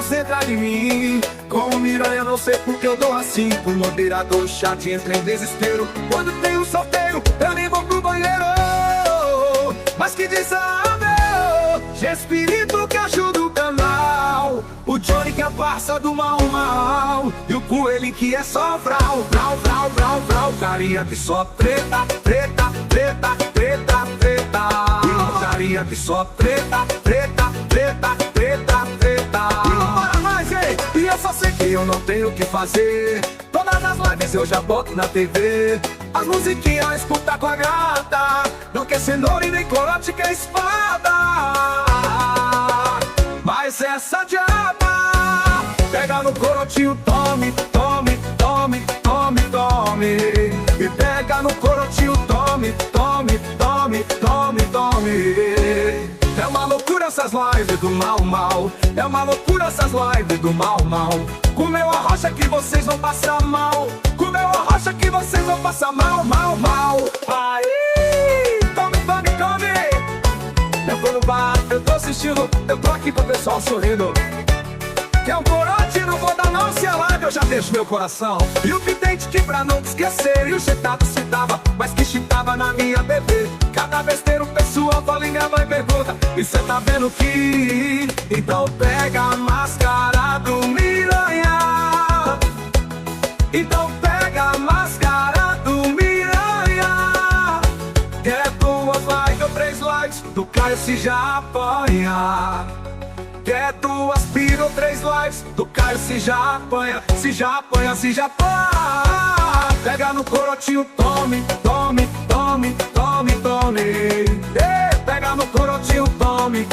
concentra em mim. Com o Miranha não sei porque eu dou assim. O moderador chat entra em desespero. Quando tem um sorteio, eu nem vou pro banheiro. Mas que desabel, G-Espírito que ajuda o canal. O Johnny que é a parça do mal. E o Coelho que é só vral. Carinha que só treta. E o carinha que só treta. E não para mais, hein? E eu só sei que eu não tenho o que fazer. Todas as lives eu já boto na TV. As musiquinhas escuta com a gata. Não quer cenoura e nem corote, quer espada. Mas essa diaba pega no corotinho, tome. E pega no corotinho, tome. É uma loucura essas lives do mal. É uma loucura essas lives do mal. Comeu a rocha que vocês vão passar mal. Comeu a rocha que vocês vão passar mal. Aí, tome. Eu tô no bar, eu tô assistindo. Eu tô aqui com o pessoal sorrindo. Que é um corote, não vou dar não. Se é live eu já deixo meu coração. E o vidente que pra não te esquecer. E o chetado citava, mas que chitava na minha bebê. Cada besteira o pessoal fala em gravar e pergunta: e cê tá vendo que? Então pega a máscara do Miranha. Então pega a máscara do Miranha. Quer 2 likes ou 3 likes do Caio se já apanha. Quer 2 pira ou 3 lives do Caio se já apanha. Pega no corotinho, tome. Pega no corotinho, tome.